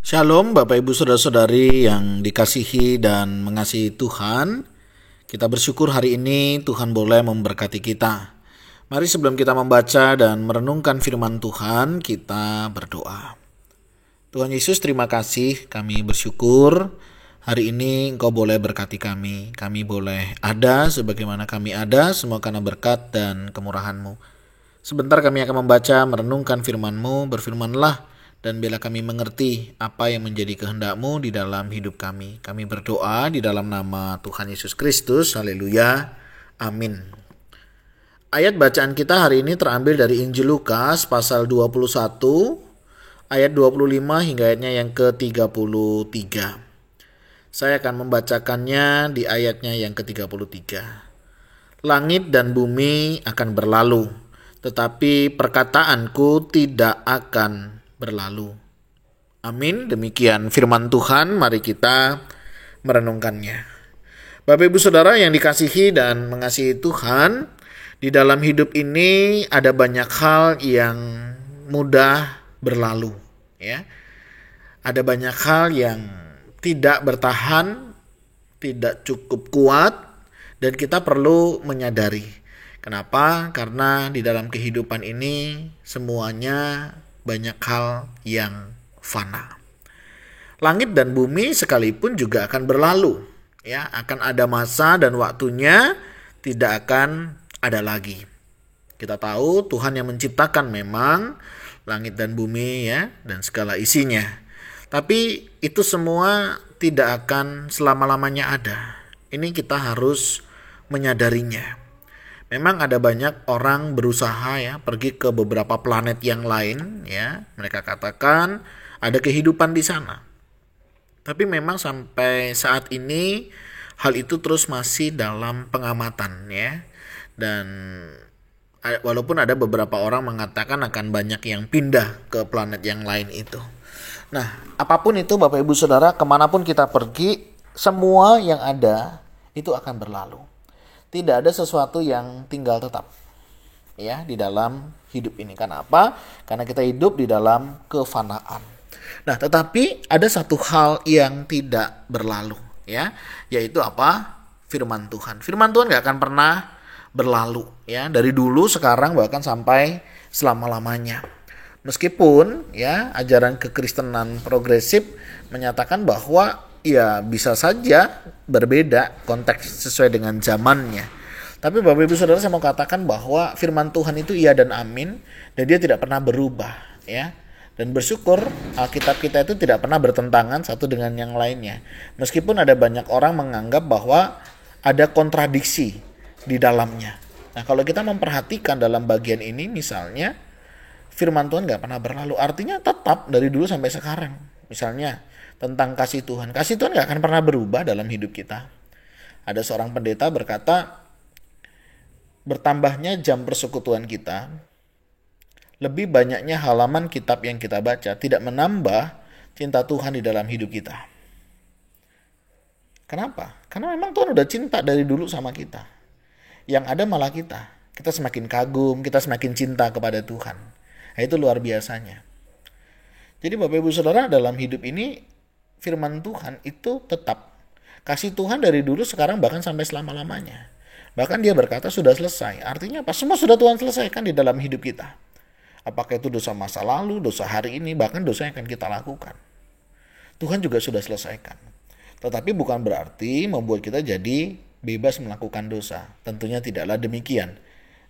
Shalom Bapak Ibu Saudara-saudari yang dikasihi dan mengasihi Tuhan. Kita bersyukur hari ini Tuhan boleh memberkati kita. Mari sebelum kita membaca dan merenungkan firman Tuhan, kita berdoa. Tuhan Yesus, terima kasih, kami bersyukur hari ini Engkau boleh berkati kami. Kami boleh ada sebagaimana kami ada, semua karena berkat dan kemurahan-Mu. Sebentar kami akan membaca, merenungkan firman-Mu, berfirmanlah, dan bila kami mengerti apa yang menjadi kehendak-Mu di dalam hidup kami. Kami berdoa di dalam nama Tuhan Yesus Kristus. Haleluya. Amin. Ayat bacaan kita hari ini terambil dari Injil Lukas pasal 21 ayat 25 hingga ayatnya yang ke-33. Saya akan membacakannya di ayatnya yang ke-33. Langit dan bumi akan berlalu, tetapi perkataanku tidak akan berlalu. Amin. Demikian firman Tuhan, mari kita merenungkannya. Bapak Ibu Saudara yang dikasihi dan mengasihi Tuhan, di dalam hidup ini ada banyak hal yang mudah berlalu, ya. Ada banyak hal yang tidak bertahan, tidak cukup kuat, dan kita perlu menyadari. Kenapa? Karena di dalam kehidupan ini semuanya banyak hal yang fana. Langit dan bumi sekalipun juga akan berlalu, ya, akan ada masa dan waktunya tidak akan ada lagi. Kita tahu Tuhan yang menciptakan memang langit dan bumi, ya, dan segala isinya. Tapi itu semua tidak akan selama-lamanya ada. Ini kita harus menyadarinya. Memang ada banyak orang berusaha, ya, pergi ke beberapa planet yang lain, ya. Mereka katakan ada kehidupan di sana. Tapi memang sampai saat ini hal itu terus masih dalam pengamatan, ya. Dan walaupun ada beberapa orang mengatakan akan banyak yang pindah ke planet yang lain itu. Nah, apapun itu Bapak Ibu Saudara, kemanapun kita pergi, semua yang ada itu akan berlalu. Tidak ada sesuatu yang tinggal tetap, ya, di dalam hidup ini. Kenapa? Karena kita hidup di dalam kefanaan. Nah, tetapi ada satu hal yang tidak berlalu, ya, yaitu apa? Firman Tuhan. Firman Tuhan gak akan pernah berlalu, ya, dari dulu, sekarang, bahkan sampai selama-lamanya. Meskipun, ya, ajaran kekristenan progresif menyatakan bahwa ya bisa saja berbeda konteks sesuai dengan zamannya. Tapi Bapak Ibu Saudara, saya mau katakan bahwa firman Tuhan itu iya dan amin, dan dia tidak pernah berubah, ya. Dan bersyukur Alkitab kita itu tidak pernah bertentangan satu dengan yang lainnya. Meskipun ada banyak orang menganggap bahwa ada kontradiksi di dalamnya. Nah, kalau kita memperhatikan dalam bagian ini, misalnya firman Tuhan gak pernah berlalu, artinya tetap dari dulu sampai sekarang. Misalnya tentang kasih Tuhan. Kasih Tuhan gak akan pernah berubah dalam hidup kita. Ada seorang pendeta berkata, bertambahnya jam persekutuan kita, lebih banyaknya halaman kitab yang kita baca, tidak menambah cinta Tuhan di dalam hidup kita. Kenapa? Karena memang Tuhan udah cinta dari dulu sama kita. Yang ada malah kita. Kita semakin kagum, kita semakin cinta kepada Tuhan. Nah, itu luar biasanya. Jadi Bapak Ibu Saudara, dalam hidup ini firman Tuhan itu tetap. Kasih Tuhan dari dulu, sekarang, bahkan sampai selama-lamanya. Bahkan dia berkata sudah selesai. Artinya apa? Semua sudah Tuhan selesaikan di dalam hidup kita. Apakah itu dosa masa lalu, dosa hari ini, bahkan dosa yang akan kita lakukan. Tuhan juga sudah selesaikan. Tetapi bukan berarti membuat kita jadi bebas melakukan dosa. Tentunya tidaklah demikian.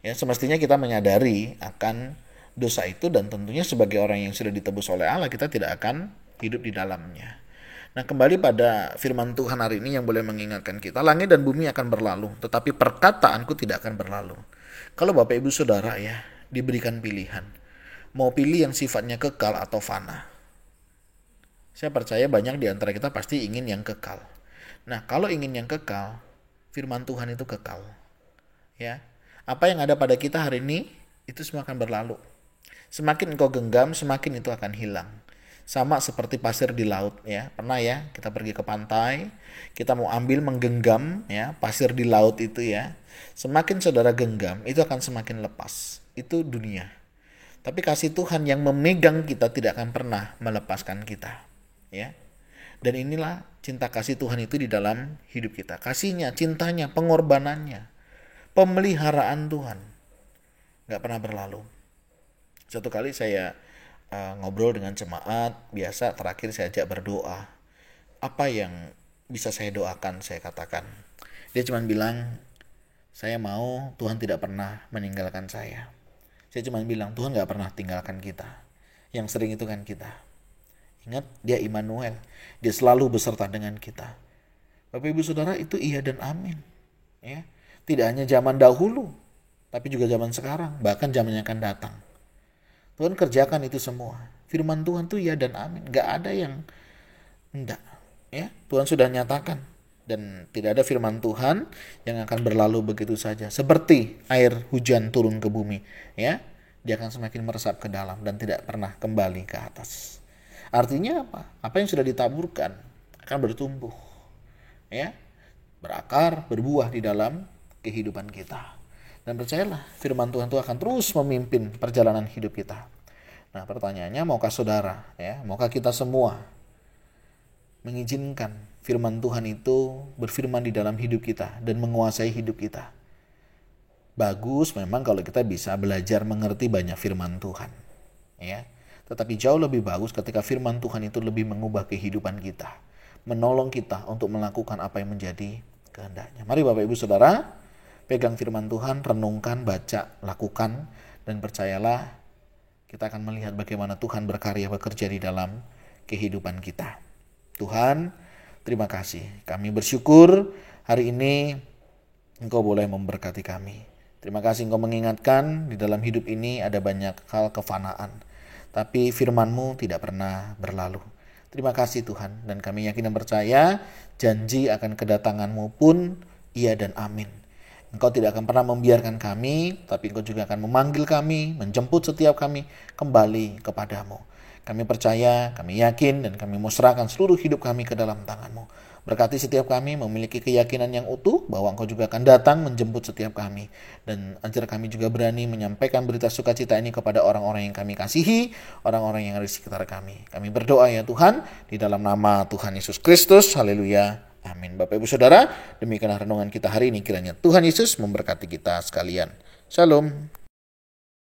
Ya, semestinya kita menyadari akan dosa itu, dan tentunya sebagai orang yang sudah ditebus oleh Allah, kita tidak akan hidup di dalamnya. Nah, kembali pada firman Tuhan hari ini yang boleh mengingatkan kita, langit dan bumi akan berlalu, tetapi perkataanku tidak akan berlalu. Kalau Bapak Ibu Saudara, ya, diberikan pilihan, mau pilih yang sifatnya kekal atau fana. Saya percaya banyak di antara kita pasti ingin yang kekal. Nah, kalau ingin yang kekal, firman Tuhan itu kekal. Ya, apa yang ada pada kita hari ini, itu semua akan berlalu. Semakin engkau genggam, semakin itu akan hilang. Sama seperti pasir di laut, ya. Pernah, ya, kita pergi ke pantai, kita mau ambil menggenggam, ya, pasir di laut itu, ya. Semakin saudara genggam, itu akan semakin lepas. Itu dunia. Tapi kasih Tuhan yang memegang kita tidak akan pernah melepaskan kita. ya. Dan inilah cinta kasih Tuhan itu di dalam hidup kita. Kasihnya, cintanya, pengorbanannya, pemeliharaan Tuhan nggak pernah berlalu. Satu kali saya ngobrol dengan jemaat, biasa terakhir saya ajak berdoa. Apa yang bisa saya doakan, saya katakan. Dia cuma bilang, saya mau Tuhan tidak pernah meninggalkan saya. Saya cuma bilang, Tuhan gak pernah tinggalkan kita. Yang sering itu kan kita. Ingat, dia Immanuel. Dia selalu beserta dengan kita. Bapak Ibu Saudara, itu iya dan amin. Ya. Tidak hanya zaman dahulu, tapi juga zaman sekarang. Bahkan zaman yang akan datang. Tuhan kerjakan itu semua. Firman Tuhan tuh iya dan amin. Gak ada yang enggak. Ya, Tuhan sudah nyatakan. Dan tidak ada firman Tuhan yang akan berlalu begitu saja. Seperti air hujan turun ke bumi. Ya, dia akan semakin meresap ke dalam dan tidak pernah kembali ke atas. Artinya apa? Apa yang sudah ditaburkan akan bertumbuh. Ya, berakar, berbuah di dalam kehidupan kita. Dan percayalah, firman Tuhan itu akan terus memimpin perjalanan hidup kita. Nah, pertanyaannya, maukah saudara, ya, maukah kita semua mengizinkan firman Tuhan itu berfirman di dalam hidup kita dan menguasai hidup kita? Bagus memang kalau kita bisa belajar mengerti banyak firman Tuhan, ya. Tetapi jauh lebih bagus ketika firman Tuhan itu lebih mengubah kehidupan kita, menolong kita untuk melakukan apa yang menjadi kehendaknya. Mari Bapak Ibu Saudara, pegang firman Tuhan, renungkan, baca, lakukan, dan percayalah kita akan melihat bagaimana Tuhan berkarya bekerja di dalam kehidupan kita. Tuhan, terima kasih. Kami bersyukur hari ini Engkau boleh memberkati kami. Terima kasih Engkau mengingatkan di dalam hidup ini ada banyak hal kefanaan. Tapi firman-Mu tidak pernah berlalu. Terima kasih Tuhan. Dan kami yakin dan percaya janji akan kedatangan-Mu pun iya dan amin. Engkau tidak akan pernah membiarkan kami, tapi Engkau juga akan memanggil kami, menjemput setiap kami kembali kepadamu. Kami percaya, kami yakin, dan kami mau serahkan seluruh hidup kami ke dalam tangan-Mu. Berkati setiap kami memiliki keyakinan yang utuh bahwa Engkau juga akan datang menjemput setiap kami. Dan ajar kami juga berani menyampaikan berita sukacita ini kepada orang-orang yang kami kasihi, orang-orang yang ada di sekitar kami. Kami berdoa ya Tuhan, di dalam nama Tuhan Yesus Kristus. Haleluya. Amin. Bapak Ibu Saudara, demikianlah renungan kita hari ini. Kiranya Tuhan Yesus memberkati kita sekalian. Shalom.